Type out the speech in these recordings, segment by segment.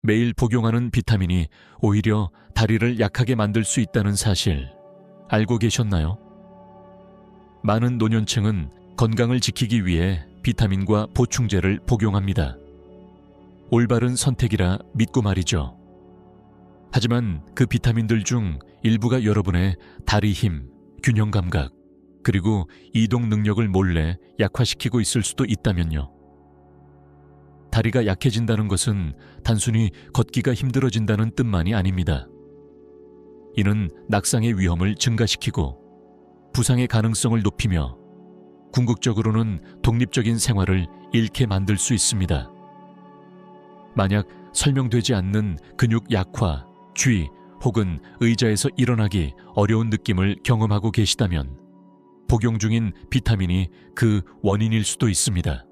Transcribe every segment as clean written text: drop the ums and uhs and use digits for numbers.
매일 복용하는 비타민이 오히려 다리를 약하게 만들 수 있다는 사실 알고 계셨나요? 많은 노년층은 건강을 지키기 위해 비타민과 보충제를 복용합니다. 올바른 선택이라 믿고 말이죠. 하지만 그 비타민들 중 일부가 여러분의 다리 힘, 균형 감각, 그리고 이동 능력을 몰래 약화시키고 있을 수도 있다면요. 다리가 약해진다는 것은 단순히 걷기가 힘들어진다는 뜻만이 아닙니다. 이는 낙상의 위험을 증가시키고 부상의 가능성을 높이며 궁극적으로는 독립적인 생활을 잃게 만들 수 있습니다. 만약 설명되지 않는 근육 약화, 쥐 혹은 의자에서 일어나기 어려운 느낌을 경험하고 계시다면 복용 중인 비타민이 그 원인일 수도 있습니다.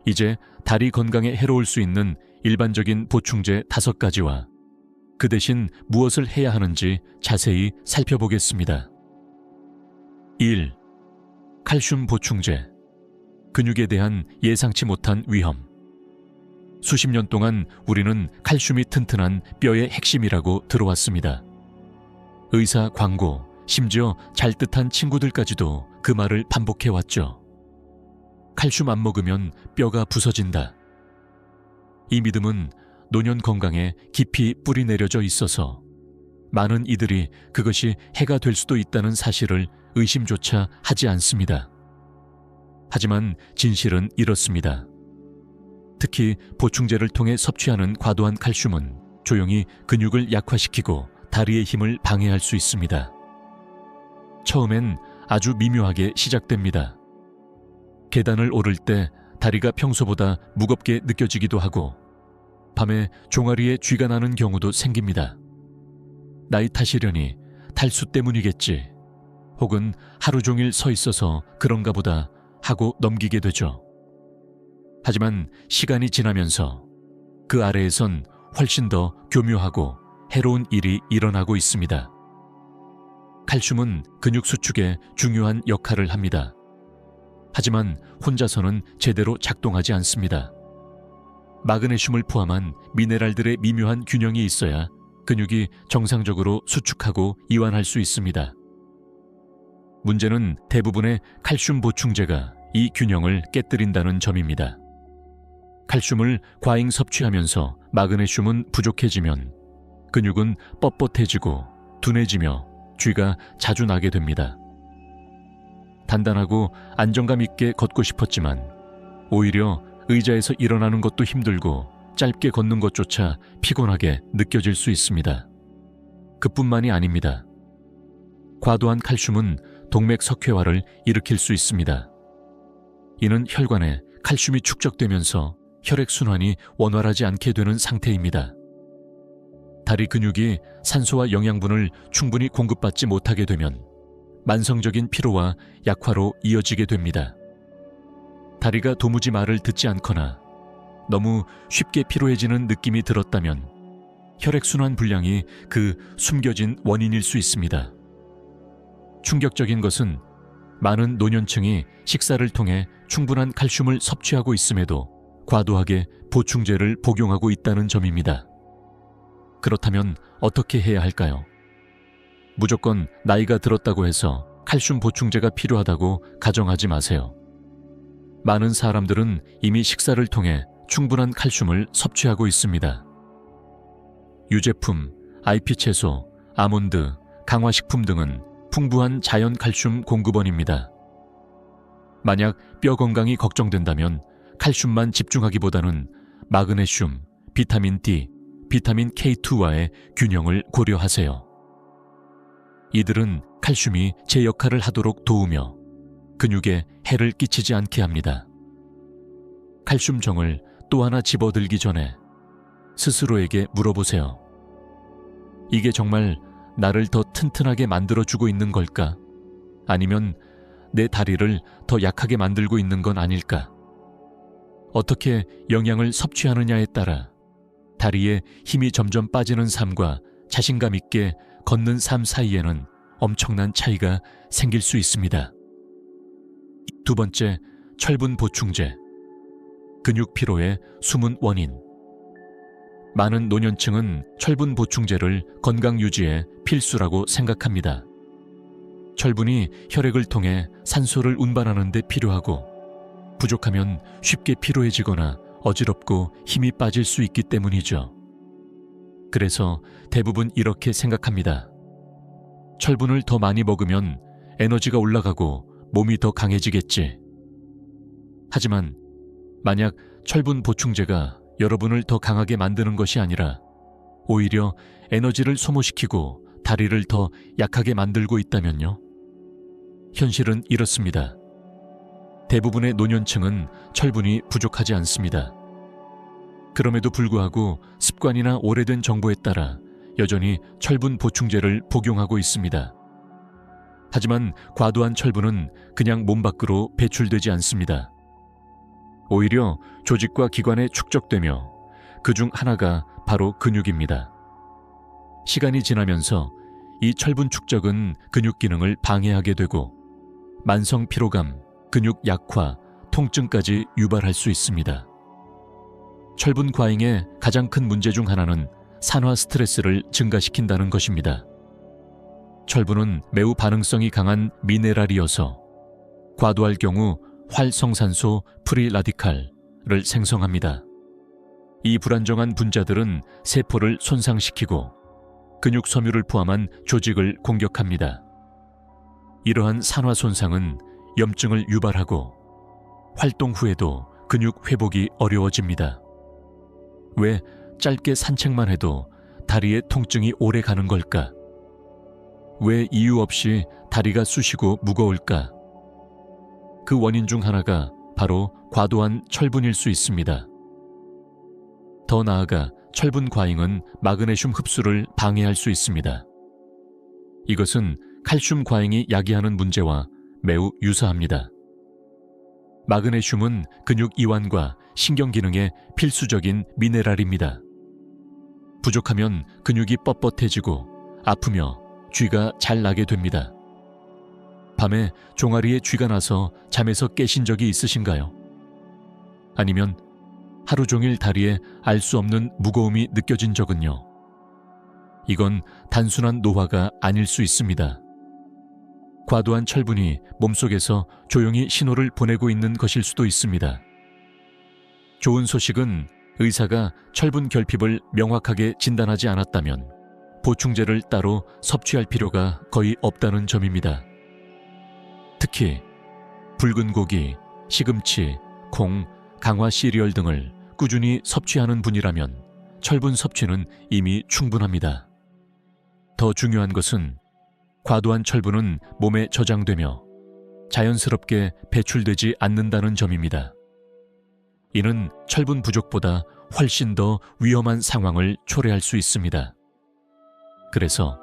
이제 다리 건강에 해로울 수 있는 일반적인 보충제 5가지와 그 대신 무엇을 해야 하는지 자세히 살펴보겠습니다. 1. 칼슘 보충제. 근육에 대한 예상치 못한 위험. 수십 년 동안 우리는 칼슘이 튼튼한 뼈의 핵심이라고 들어왔습니다. 의사, 광고, 심지어 잘뜻한 친구들까지도 그 말을 반복해왔죠. 칼슘 안 먹으면 뼈가 부서진다. 이 믿음은 노년 건강에 깊이 뿌리 내려져 있어서 많은 이들이 그것이 해가 될 수도 있다는 사실을 의심조차 하지 않습니다. 하지만 진실은 이렇습니다. 특히 보충제를 통해 섭취하는 과도한 칼슘은 조용히 근육을 약화시키고 다리의 힘을 방해할 수 있습니다. 처음엔 아주 미묘하게 시작됩니다. 계단을 오를 때 다리가 평소보다 무겁게 느껴지기도 하고 밤에 종아리에 쥐가 나는 경우도 생깁니다. 나이 탓이려니 탈수 때문이겠지. 혹은 하루 종일 서 있어서 그런가 보다 하고 넘기게 되죠. 하지만 시간이 지나면서 그 아래에선 훨씬 더 교묘하고 해로운 일이 일어나고 있습니다. 칼슘은 근육 수축에 중요한 역할을 합니다. 하지만 혼자서는 제대로 작동하지 않습니다. 마그네슘을 포함한 미네랄들의 미묘한 균형이 있어야 근육이 정상적으로 수축하고 이완할 수 있습니다. 문제는 대부분의 칼슘 보충제가 이 균형을 깨뜨린다는 점입니다. 칼슘을 과잉 섭취하면서 마그네슘은 부족해지면 근육은 뻣뻣해지고 둔해지며 쥐가 자주 나게 됩니다. 단단하고 안정감 있게 걷고 싶었지만 오히려 의자에서 일어나는 것도 힘들고 짧게 걷는 것조차 피곤하게 느껴질 수 있습니다. 그뿐만이 아닙니다. 과도한 칼슘은 동맥 석회화를 일으킬 수 있습니다. 이는 혈관에 칼슘이 축적되면서 혈액순환이 원활하지 않게 되는 상태입니다. 다리 근육이 산소와 영양분을 충분히 공급받지 못하게 되면 만성적인 피로와 약화로 이어지게 됩니다. 다리가 도무지 말을 듣지 않거나 너무 쉽게 피로해지는 느낌이 들었다면 혈액순환 불량이 그 숨겨진 원인일 수 있습니다. 충격적인 것은 많은 노년층이 식사를 통해 충분한 칼슘을 섭취하고 있음에도 과도하게 보충제를 복용하고 있다는 점입니다. 그렇다면 어떻게 해야 할까요? 무조건 나이가 들었다고 해서 칼슘 보충제가 필요하다고 가정하지 마세요. 많은 사람들은 이미 식사를 통해 충분한 칼슘을 섭취하고 있습니다. 유제품, IP채소, 아몬드, 강화식품 등은 풍부한 자연 칼슘 공급원입니다. 만약 뼈 건강이 걱정된다면 칼슘만 집중하기보다는 마그네슘, 비타민 D, 비타민 K2와의 균형을 고려하세요. 이들은 칼슘이 제 역할을 하도록 도우며 근육에 해를 끼치지 않게 합니다. 칼슘정을 또 하나 집어들기 전에 스스로에게 물어보세요. 이게 정말 나를 더 튼튼하게 만들어주고 있는 걸까? 아니면 내 다리를 더 약하게 만들고 있는 건 아닐까? 어떻게 영양을 섭취하느냐에 따라 다리에 힘이 점점 빠지는 삶과 자신감 있게 걷는 삶 사이에는 엄청난 차이가 생길 수 있습니다. 두 번째, 철분 보충제. 근육 피로의 숨은 원인. 많은 노년층은 철분 보충제를 건강 유지에 필수라고 생각합니다. 철분이 혈액을 통해 산소를 운반하는 데 필요하고, 부족하면 쉽게 피로해지거나 어지럽고 힘이 빠질 수 있기 때문이죠. 그래서 대부분 이렇게 생각합니다. 철분을 더 많이 먹으면 에너지가 올라가고 몸이 더 강해지겠지. 하지만 만약 철분 보충제가 여러분을 더 강하게 만드는 것이 아니라 오히려 에너지를 소모시키고 다리를 더 약하게 만들고 있다면요? 현실은 이렇습니다. 대부분의 노년층은 철분이 부족하지 않습니다. 그럼에도 불구하고 습관이나 오래된 정보에 따라 여전히 철분 보충제를 복용하고 있습니다. 하지만 과도한 철분은 그냥 몸 밖으로 배출되지 않습니다. 오히려 조직과 기관에 축적되며 그중 하나가 바로 근육입니다. 시간이 지나면서 이 철분 축적은 근육 기능을 방해하게 되고 만성 피로감, 근육 약화, 통증까지 유발할 수 있습니다. 철분 과잉의 가장 큰 문제 중 하나는 산화 스트레스를 증가시킨다는 것입니다. 철분은 매우 반응성이 강한 미네랄이어서 과도할 경우 활성산소 프리라디칼을 생성합니다. 이 불안정한 분자들은 세포를 손상시키고 근육 섬유를 포함한 조직을 공격합니다. 이러한 산화 손상은 염증을 유발하고 활동 후에도 근육 회복이 어려워집니다. 왜 짧게 산책만 해도 다리에 통증이 오래 가는 걸까? 왜 이유 없이 다리가 쑤시고 무거울까? 그 원인 중 하나가 바로 과도한 철분일 수 있습니다. 더 나아가 철분 과잉은 마그네슘 흡수를 방해할 수 있습니다. 이것은 칼슘 과잉이 야기하는 문제와 매우 유사합니다. 마그네슘은 근육 이완과 신경 기능에 필수적인 미네랄입니다. 부족하면 근육이 뻣뻣해지고 아프며 쥐가 잘 나게 됩니다. 밤에 종아리에 쥐가 나서 잠에서 깨신 적이 있으신가요? 아니면 하루 종일 다리에 알 수 없는 무거움이 느껴진 적은요? 이건 단순한 노화가 아닐 수 있습니다. 과도한 철분이 몸속에서 조용히 신호를 보내고 있는 것일 수도 있습니다. 좋은 소식은 의사가 철분 결핍을 명확하게 진단하지 않았다면 보충제를 따로 섭취할 필요가 거의 없다는 점입니다. 특히 붉은 고기, 시금치, 콩, 강화 시리얼 등을 꾸준히 섭취하는 분이라면 철분 섭취는 이미 충분합니다. 더 중요한 것은 과도한 철분은 몸에 저장되며 자연스럽게 배출되지 않는다는 점입니다. 이는 철분 부족보다 훨씬 더 위험한 상황을 초래할 수 있습니다. 그래서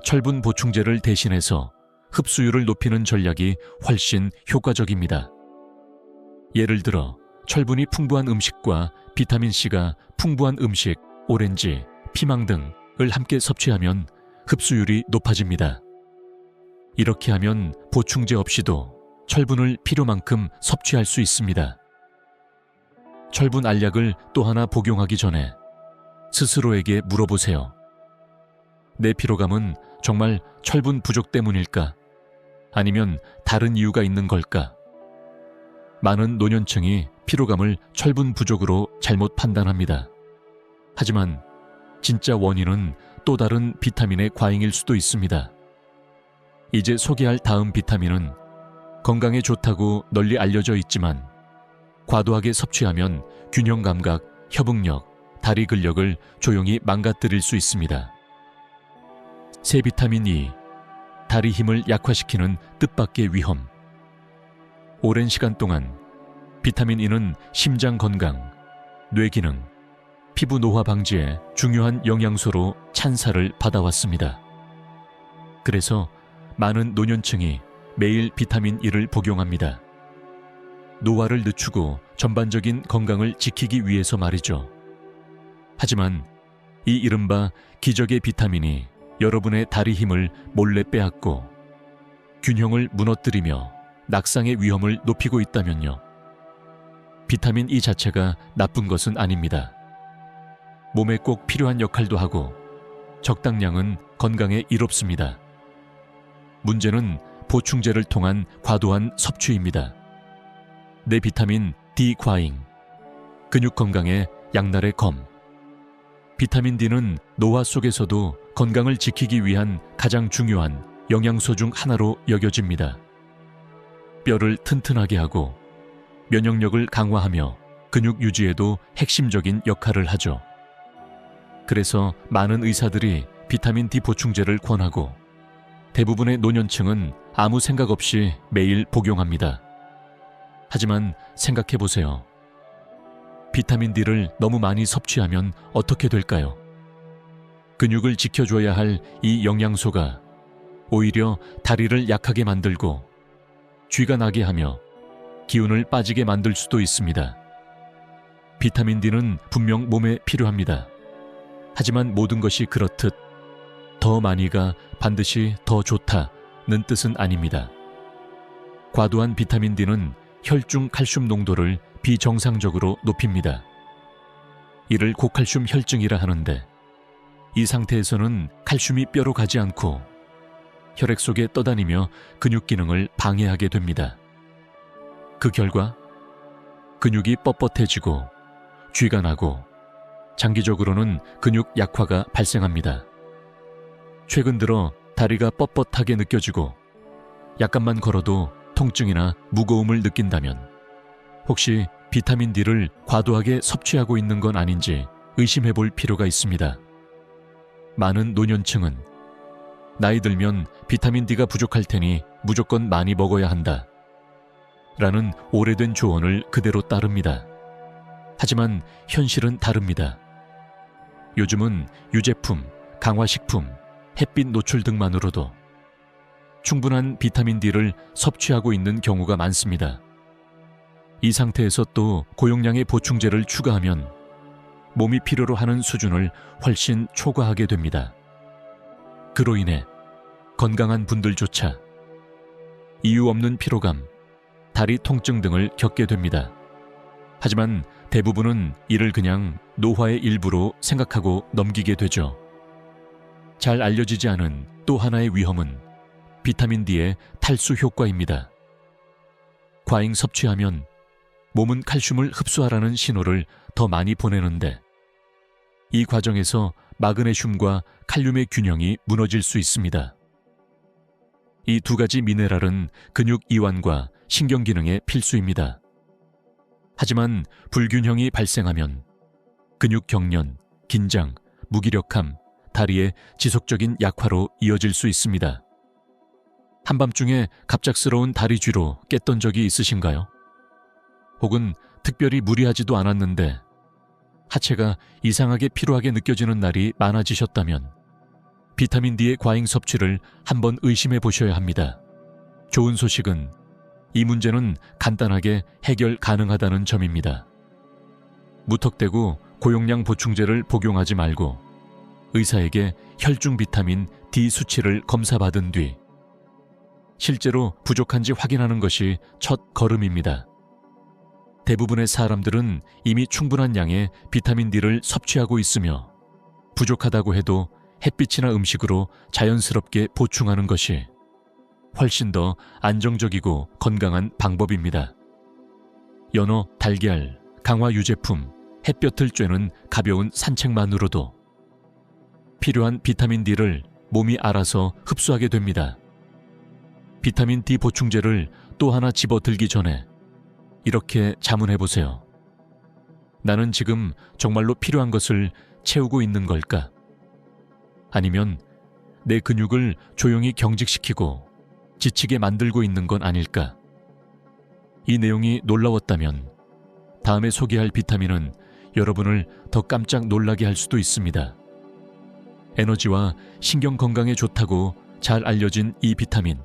철분 보충제를 대신해서 흡수율을 높이는 전략이 훨씬 효과적입니다. 예를 들어 철분이 풍부한 음식과 비타민C가 풍부한 음식, 오렌지, 피망 등을 함께 섭취하면 흡수율이 높아집니다. 이렇게 하면 보충제 없이도 철분을 필요만큼 섭취할 수 있습니다. 철분 알약을 또 하나 복용하기 전에 스스로에게 물어보세요. 내 피로감은 정말 철분 부족 때문일까? 아니면 다른 이유가 있는 걸까? 많은 노년층이 피로감을 철분 부족으로 잘못 판단합니다. 하지만 진짜 원인은 또 다른 비타민의 과잉일 수도 있습니다. 이제 소개할 다음 비타민은 건강에 좋다고 널리 알려져 있지만 과도하게 섭취하면 균형 감각, 협응력, 다리 근력을 조용히 망가뜨릴 수 있습니다. 새 비타민 E, 다리 힘을 약화시키는 뜻밖의 위험. 오랜 시간 동안 비타민 E는 심장 건강, 뇌 기능, 피부 노화 방지에 중요한 영양소로 찬사를 받아왔습니다. 그래서 많은 노년층이 매일 비타민 E를 복용합니다. 노화를 늦추고 전반적인 건강을 지키기 위해서 말이죠. 하지만 이 이른바 기적의 비타민이 여러분의 다리 힘을 몰래 빼앗고 균형을 무너뜨리며 낙상의 위험을 높이고 있다면요. 비타민 E 자체가 나쁜 것은 아닙니다. 몸에 꼭 필요한 역할도 하고 적당량은 건강에 이롭습니다. 문제는 보충제를 통한 과도한 섭취입니다. 내 비타민 D 과잉, 근육 건강에 양날의 검. 비타민 D는 노화 속에서도 건강을 지키기 위한 가장 중요한 영양소 중 하나로 여겨집니다. 뼈를 튼튼하게 하고 면역력을 강화하며 근육 유지에도 핵심적인 역할을 하죠. 그래서 많은 의사들이 비타민 D 보충제를 권하고 대부분의 노년층은 아무 생각 없이 매일 복용합니다. 하지만 생각해 보세요. 비타민 D를 너무 많이 섭취하면 어떻게 될까요? 근육을 지켜줘야 할 이 영양소가 오히려 다리를 약하게 만들고 쥐가 나게 하며 기운을 빠지게 만들 수도 있습니다. 비타민 D는 분명 몸에 필요합니다. 하지만 모든 것이 그렇듯 더 많이가 반드시 더 좋다는 뜻은 아닙니다. 과도한 비타민 D는 혈중 칼슘 농도를 비정상적으로 높입니다. 이를 고칼슘 혈증이라 하는데 이 상태에서는 칼슘이 뼈로 가지 않고 혈액 속에 떠다니며 근육 기능을 방해하게 됩니다. 그 결과 근육이 뻣뻣해지고 쥐가 나고 장기적으로는 근육 약화가 발생합니다. 최근 들어 다리가 뻣뻣하게 느껴지고 약간만 걸어도 통증이나 무거움을 느낀다면 혹시 비타민 D를 과도하게 섭취하고 있는 건 아닌지 의심해 볼 필요가 있습니다. 많은 노년층은 나이 들면 비타민 D가 부족할 테니 무조건 많이 먹어야 한다 라는 오래된 조언을 그대로 따릅니다. 하지만 현실은 다릅니다. 요즘은 유제품, 강화식품, 햇빛 노출 등만으로도 충분한 비타민 D를 섭취하고 있는 경우가 많습니다. 이 상태에서 또 고용량의 보충제를 추가하면 몸이 필요로 하는 수준을 훨씬 초과하게 됩니다. 그로 인해 건강한 분들조차 이유 없는 피로감, 다리 통증 등을 겪게 됩니다. 하지만 대부분은 이를 그냥 노화의 일부로 생각하고 넘기게 되죠. 잘 알려지지 않은 또 하나의 위험은 비타민 D의 탈수 효과입니다. 과잉 섭취하면 몸은 칼슘을 흡수하라는 신호를 더 많이 보내는데 이 과정에서 마그네슘과 칼륨의 균형이 무너질 수 있습니다. 이 두 가지 미네랄은 근육 이완과 신경 기능에 필수입니다. 하지만 불균형이 발생하면 근육 경련, 긴장, 무기력함, 다리의 지속적인 약화로 이어질 수 있습니다. 한밤중에 갑작스러운 다리 쥐로 깼던 적이 있으신가요? 혹은 특별히 무리하지도 않았는데 하체가 이상하게 피로하게 느껴지는 날이 많아지셨다면 비타민 D의 과잉 섭취를 한번 의심해 보셔야 합니다. 좋은 소식은 이 문제는 간단하게 해결 가능하다는 점입니다. 무턱대고 고용량 보충제를 복용하지 말고 의사에게 혈중 비타민 D 수치를 검사받은 뒤 실제로 부족한지 확인하는 것이 첫 걸음입니다. 대부분의 사람들은 이미 충분한 양의 비타민 D를 섭취하고 있으며 부족하다고 해도 햇빛이나 음식으로 자연스럽게 보충하는 것이 훨씬 더 안정적이고 건강한 방법입니다. 연어, 달걀, 강화 유제품, 햇볕을 쬐는 가벼운 산책만으로도 필요한 비타민 D를 몸이 알아서 흡수하게 됩니다. 비타민 D 보충제를 또 하나 집어들기 전에 이렇게 자문해보세요. 나는 지금 정말로 필요한 것을 채우고 있는 걸까? 아니면 내 근육을 조용히 경직시키고 지치게 만들고 있는 건 아닐까? 이 내용이 놀라웠다면 다음에 소개할 비타민은 여러분을 더 깜짝 놀라게 할 수도 있습니다. 에너지와 신경 건강에 좋다고 잘 알려진 이 비타민.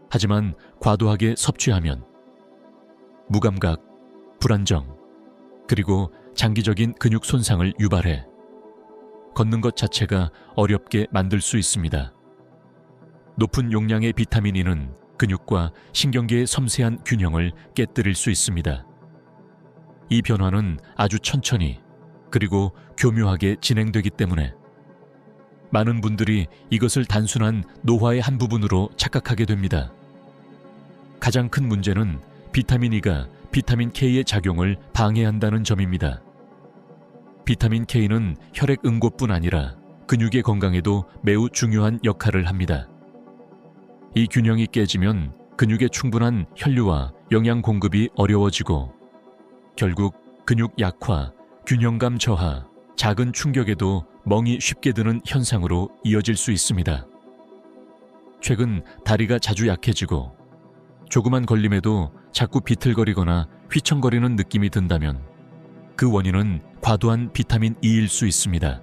하지만 과도하게 섭취하면 무감각, 불안정, 그리고 장기적인 근육 손상을 유발해 걷는 것 자체가 어렵게 만들 수 있습니다. 높은 용량의 비타민 E는 근육과 신경계의 섬세한 균형을 깨뜨릴 수 있습니다. 이 변화는 아주 천천히, 그리고 교묘하게 진행되기 때문에 많은 분들이 이것을 단순한 노화의 한 부분으로 착각하게 됩니다. 가장 큰 문제는 비타민 E가 비타민 K의 작용을 방해한다는 점입니다. 비타민 K는 혈액 응고뿐 아니라 근육의 건강에도 매우 중요한 역할을 합니다. 이 균형이 깨지면 근육에 충분한 혈류와 영양 공급이 어려워지고 결국 근육 약화, 균형감 저하, 작은 충격에도 멍이 쉽게 드는 현상으로 이어질 수 있습니다. 최근 다리가 자주 약해지고 조그만 걸림에도 자꾸 비틀거리거나 휘청거리는 느낌이 든다면 그 원인은 과도한 비타민 E일 수 있습니다.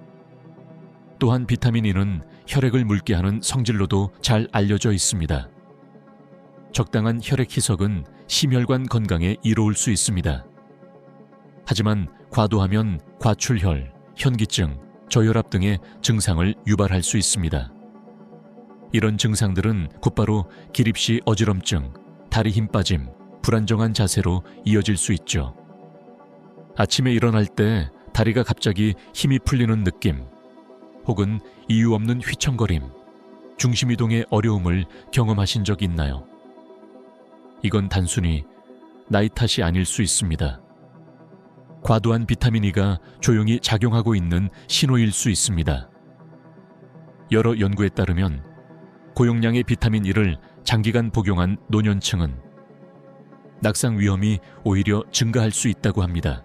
또한 비타민 E는 혈액을 묽게 하는 성질로도 잘 알려져 있습니다. 적당한 혈액 희석은 심혈관 건강에 이로울 수 있습니다. 하지만 과도하면 과출혈, 현기증, 저혈압 등의 증상을 유발할 수 있습니다. 이런 증상들은 곧바로 기립시 어지럼증, 다리 힘 빠짐, 불안정한 자세로 이어질 수 있죠. 아침에 일어날 때 다리가 갑자기 힘이 풀리는 느낌, 혹은 이유 없는 휘청거림, 중심 이동의 어려움을 경험하신 적 있나요? 이건 단순히 나이 탓이 아닐 수 있습니다. 과도한 비타민 E가 조용히 작용하고 있는 신호일 수 있습니다. 여러 연구에 따르면 고용량의 비타민 E를 장기간 복용한 노년층은 낙상 위험이 오히려 증가할 수 있다고 합니다.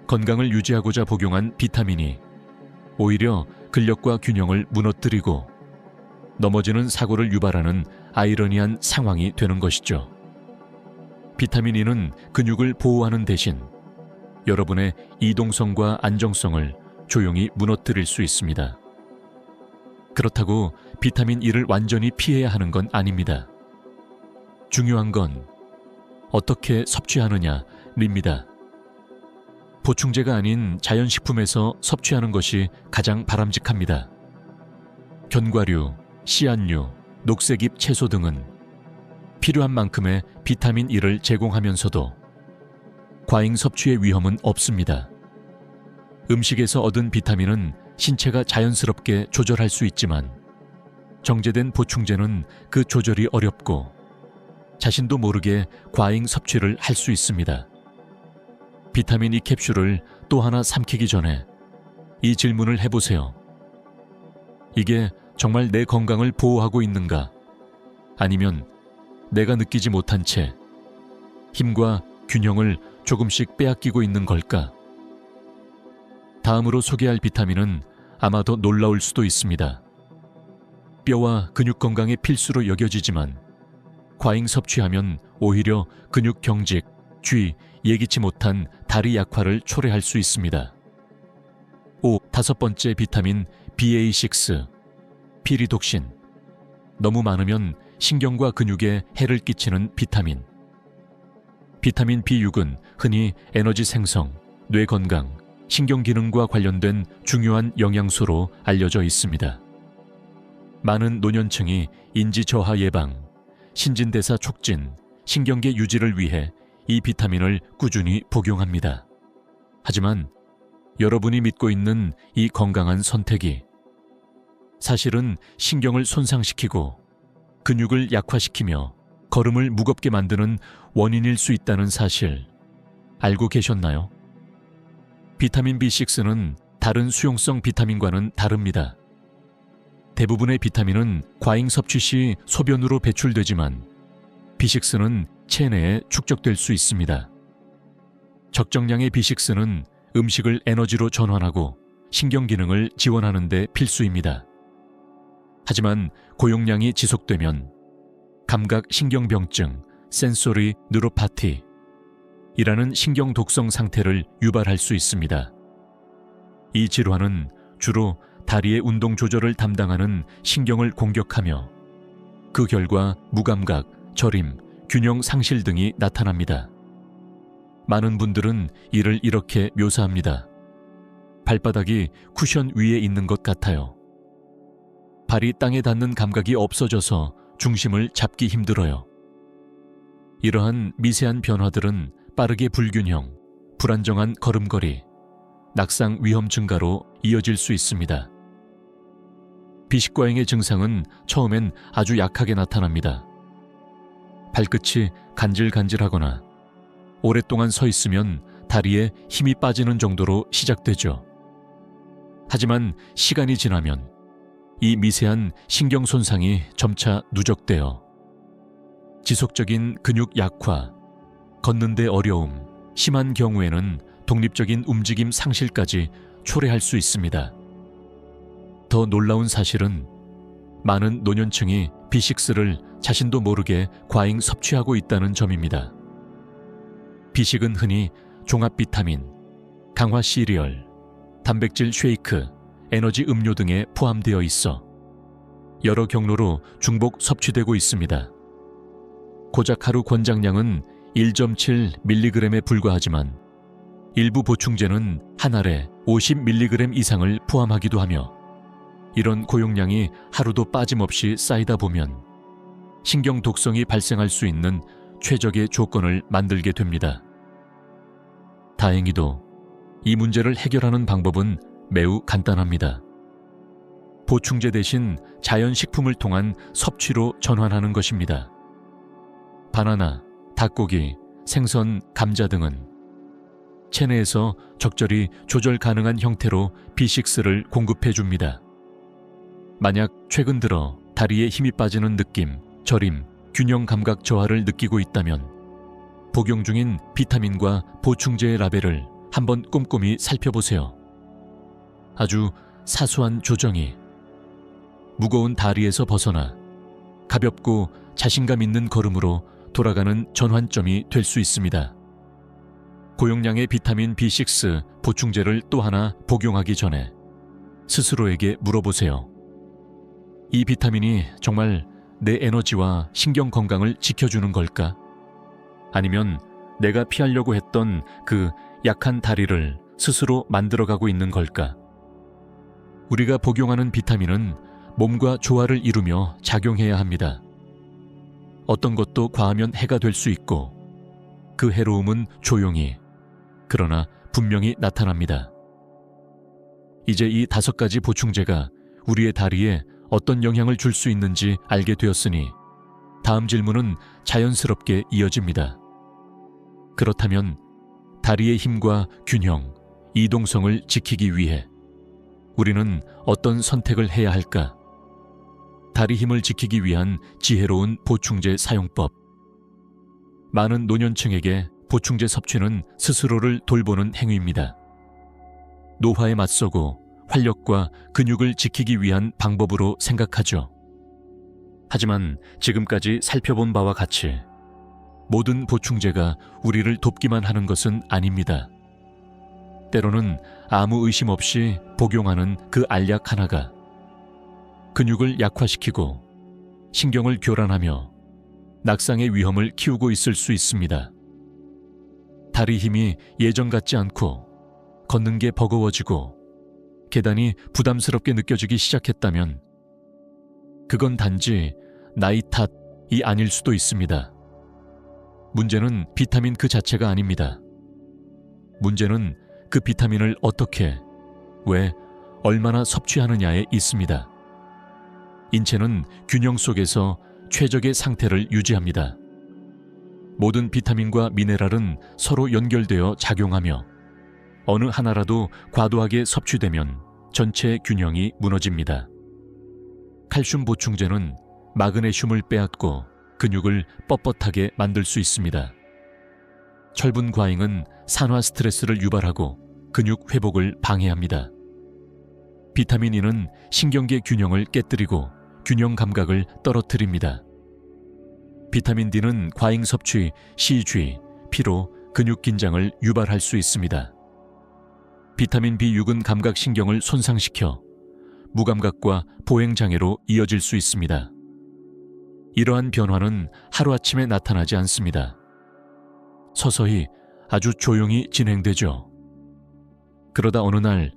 건강을 유지하고자 복용한 비타민이 오히려 근력과 균형을 무너뜨리고 넘어지는 사고를 유발하는 아이러니한 상황이 되는 것이죠. 비타민 E는 근육을 보호하는 대신 여러분의 이동성과 안정성을 조용히 무너뜨릴 수 있습니다. 그렇다고 비타민 E를 완전히 피해야 하는 건 아닙니다. 중요한 건 어떻게 섭취하느냐입니다. 보충제가 아닌 자연식품에서 섭취하는 것이 가장 바람직합니다. 견과류, 씨앗류, 녹색잎 채소 등은 필요한 만큼의 비타민 E를 제공하면서도 과잉 섭취의 위험은 없습니다. 음식에서 얻은 비타민은 신체가 자연스럽게 조절할 수 있지만 정제된 보충제는 그 조절이 어렵고 자신도 모르게 과잉 섭취를 할 수 있습니다. 비타민 E 캡슐을 또 하나 삼키기 전에 이 질문을 해보세요. 이게 정말 내 건강을 보호하고 있는가? 아니면 내가 느끼지 못한 채 힘과 균형을 조금씩 빼앗기고 있는 걸까? 다음으로 소개할 비타민은 아마 더 놀라울 수도 있습니다. 뼈와 근육 건강에 필수로 여겨지지만 과잉 섭취하면 오히려 근육 경직, 쥐, 예기치 못한 다리 약화를 초래할 수 있습니다. 다섯 번째 비타민 BA6, 피리독신. 너무 많으면 신경과 근육에 해를 끼치는 비타민. 비타민 B6은 흔히 에너지 생성, 뇌 건강, 신경 기능과 관련된 중요한 영양소로 알려져 있습니다. 많은 노년층이 인지 저하 예방, 신진대사 촉진, 신경계 유지를 위해 이 비타민을 꾸준히 복용합니다. 하지만 여러분이 믿고 있는 이 건강한 선택이 사실은 신경을 손상시키고 근육을 약화시키며 걸음을 무겁게 만드는 원인일 수 있다는 사실 알고 계셨나요? 비타민 B6는 다른 수용성 비타민과는 다릅니다. 대부분의 비타민은 과잉 섭취 시 소변으로 배출되지만 B6는 체내에 축적될 수 있습니다. 적정량의 B6는 음식을 에너지로 전환하고 신경 기능을 지원하는 데 필수입니다. 하지만 고용량이 지속되면 감각 신경병증, 센소리 뉴로파티 이라는 신경 독성 상태를 유발할 수 있습니다. 이 질환은 주로 다리의 운동 조절을 담당하는 신경을 공격하며 그 결과 무감각, 저림, 균형 상실 등이 나타납니다. 많은 분들은 이를 이렇게 묘사합니다. 발바닥이 쿠션 위에 있는 것 같아요. 발이 땅에 닿는 감각이 없어져서 중심을 잡기 힘들어요. 이러한 미세한 변화들은 빠르게 불균형, 불안정한 걸음걸이, 낙상 위험 증가로 이어질 수 있습니다. 비식과잉의 증상은 처음엔 아주 약하게 나타납니다. 발끝이 간질간질하거나 오랫동안 서 있으면 다리에 힘이 빠지는 정도로 시작되죠. 하지만 시간이 지나면 이 미세한 신경 손상이 점차 누적되어 지속적인 근육 약화, 걷는데 어려움, 심한 경우에는 독립적인 움직임 상실까지 초래할 수 있습니다. 더 놀라운 사실은 많은 노년층이 B6를 자신도 모르게 과잉 섭취하고 있다는 점입니다. 비식은 흔히 종합 비타민, 강화 시리얼, 단백질 쉐이크, 에너지 음료 등에 포함되어 있어 여러 경로로 중복 섭취되고 있습니다. 고작 하루 권장량은 1.7mg에 불과하지만 일부 보충제는 한 알에 50mg 이상을 포함하기도 하며 이런 고용량이 하루도 빠짐없이 쌓이다 보면 신경 독성이 발생할 수 있는 최적의 조건을 만들게 됩니다. 다행히도 이 문제를 해결하는 방법은 매우 간단합니다. 보충제 대신 자연식품을 통한 섭취로 전환하는 것입니다. 바나나, 닭고기, 생선, 감자 등은 체내에서 적절히 조절 가능한 형태로 B6를 공급해 줍니다. 만약 최근 들어 다리에 힘이 빠지는 느낌, 저림, 균형 감각 저하를 느끼고 있다면 복용 중인 비타민과 보충제의 라벨을 한번 꼼꼼히 살펴보세요. 아주 사소한 조정이 무거운 다리에서 벗어나 가볍고 자신감 있는 걸음으로 돌아가는 전환점이 될 수 있습니다. 고용량의 비타민 B6 보충제를 또 하나 복용하기 전에 스스로에게 물어보세요. 이 비타민이 정말 내 에너지와 신경 건강을 지켜주는 걸까? 아니면 내가 피하려고 했던 그 약한 다리를 스스로 만들어가고 있는 걸까? 우리가 복용하는 비타민은 몸과 조화를 이루며 작용해야 합니다. 어떤 것도 과하면 해가 될 수 있고 그 해로움은 조용히 그러나 분명히 나타납니다. 이제 이 5가지 보충제가 우리의 다리에 어떤 영향을 줄 수 있는지 알게 되었으니 다음 질문은 자연스럽게 이어집니다. 그렇다면 다리의 힘과 균형, 이동성을 지키기 위해 우리는 어떤 선택을 해야 할까? 다리 힘을 지키기 위한 지혜로운 보충제 사용법. 많은 노년층에게 보충제 섭취는 스스로를 돌보는 행위입니다. 노화에 맞서고 활력과 근육을 지키기 위한 방법으로 생각하죠. 하지만 지금까지 살펴본 바와 같이 모든 보충제가 우리를 돕기만 하는 것은 아닙니다. 때로는 아무 의심 없이 복용하는 그 알약 하나가 근육을 약화시키고 신경을 교란하며 낙상의 위험을 키우고 있을 수 있습니다. 다리 힘이 예전 같지 않고 걷는 게 버거워지고 계단이 부담스럽게 느껴지기 시작했다면 그건 단지 나이 탓이 아닐 수도 있습니다. 문제는 비타민 그 자체가 아닙니다. 문제는 그 비타민을 어떻게, 왜, 얼마나 섭취하느냐에 있습니다. 인체는 균형 속에서 최적의 상태를 유지합니다. 모든 비타민과 미네랄은 서로 연결되어 작용하며 어느 하나라도 과도하게 섭취되면 전체 균형이 무너집니다. 칼슘 보충제는 마그네슘을 빼앗고 근육을 뻣뻣하게 만들 수 있습니다. 철분 과잉은 산화 스트레스를 유발하고 근육 회복을 방해합니다. 비타민 E는 신경계 균형을 깨뜨리고 균형 감각을 떨어뜨립니다. 비타민 D는 과잉 섭취, CG, 피로, 근육 긴장을 유발할 수 있습니다. 비타민 B6은 감각신경을 손상시켜 무감각과 보행장애로 이어질 수 있습니다. 이러한 변화는 하루아침에 나타나지 않습니다. 서서히 아주 조용히 진행되죠. 그러다 어느 날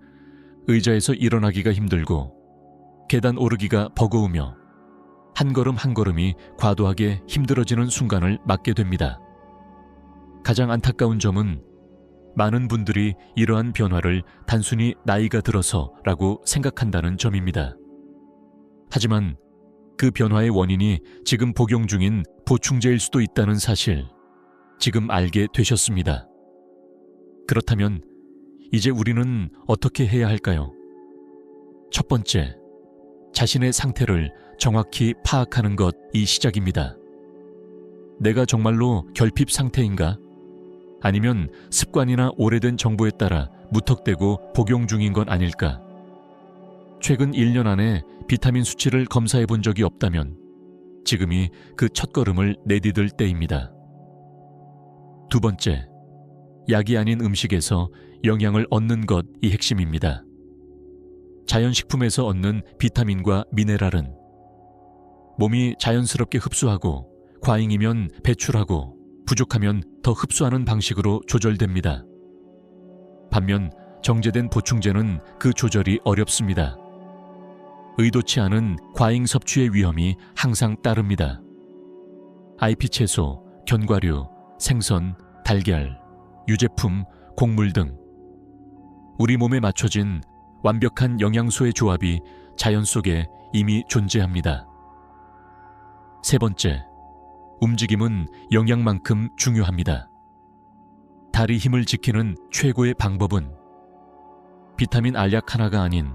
의자에서 일어나기가 힘들고 계단 오르기가 버거우며 한 걸음 한 걸음이 과도하게 힘들어지는 순간을 맞게 됩니다. 가장 안타까운 점은 많은 분들이 이러한 변화를 단순히 나이가 들어서라고 생각한다는 점입니다. 하지만 그 변화의 원인이 지금 복용 중인 보충제일 수도 있다는 사실, 지금 알게 되셨습니다. 그렇다면 이제 우리는 어떻게 해야 할까요? 첫 번째, 자신의 상태를 정확히 파악하는 것이 시작입니다. 내가 정말로 결핍 상태인가? 아니면 습관이나 오래된 정보에 따라 무턱대고 복용 중인 건 아닐까? 최근 1년 안에 비타민 수치를 검사해 본 적이 없다면 지금이 그 첫걸음을 내디딜 때입니다. 두 번째, 약이 아닌 음식에서 영양을 얻는 것이 핵심입니다. 자연식품에서 얻는 비타민과 미네랄은 몸이 자연스럽게 흡수하고 과잉이면 배출하고 부족하면 더 흡수하는 방식으로 조절됩니다. 반면 정제된 보충제는 그 조절이 어렵습니다. 의도치 않은 과잉 섭취의 위험이 항상 따릅니다. IP 채소, 견과류, 생선, 달걀, 유제품, 곡물 등 우리 몸에 맞춰진 완벽한 영양소의 조합이 자연 속에 이미 존재합니다. 세 번째, 움직임은 영양만큼 중요합니다. 다리 힘을 지키는 최고의 방법은 비타민 알약 하나가 아닌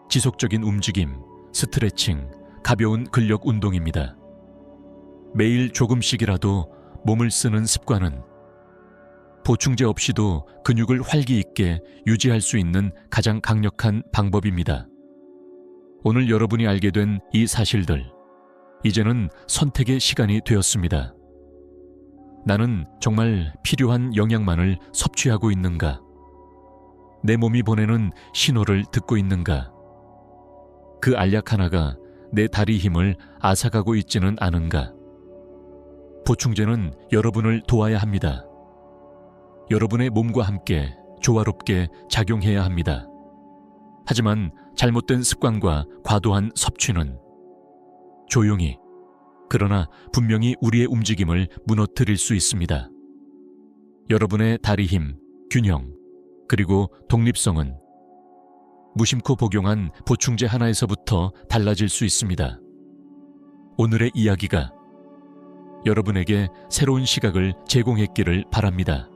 지속적인 움직임, 스트레칭, 가벼운 근력 운동입니다. 매일 조금씩이라도 몸을 쓰는 습관은 보충제 없이도 근육을 활기 있게 유지할 수 있는 가장 강력한 방법입니다. 오늘 여러분이 알게 된 이 사실들, 이제는 선택의 시간이 되었습니다. 나는 정말 필요한 영양만을 섭취하고 있는가? 내 몸이 보내는 신호를 듣고 있는가? 그 알약 하나가 내 다리 힘을 앗아가고 있지는 않은가? 보충제는 여러분을 도와야 합니다. 여러분의 몸과 함께 조화롭게 작용해야 합니다. 하지만 잘못된 습관과 과도한 섭취는 조용히, 그러나 분명히 우리의 움직임을 무너뜨릴 수 있습니다. 여러분의 다리 힘, 균형, 그리고 독립성은 무심코 복용한 보충제 하나에서부터 달라질 수 있습니다. 오늘의 이야기가 여러분에게 새로운 시각을 제공했기를 바랍니다.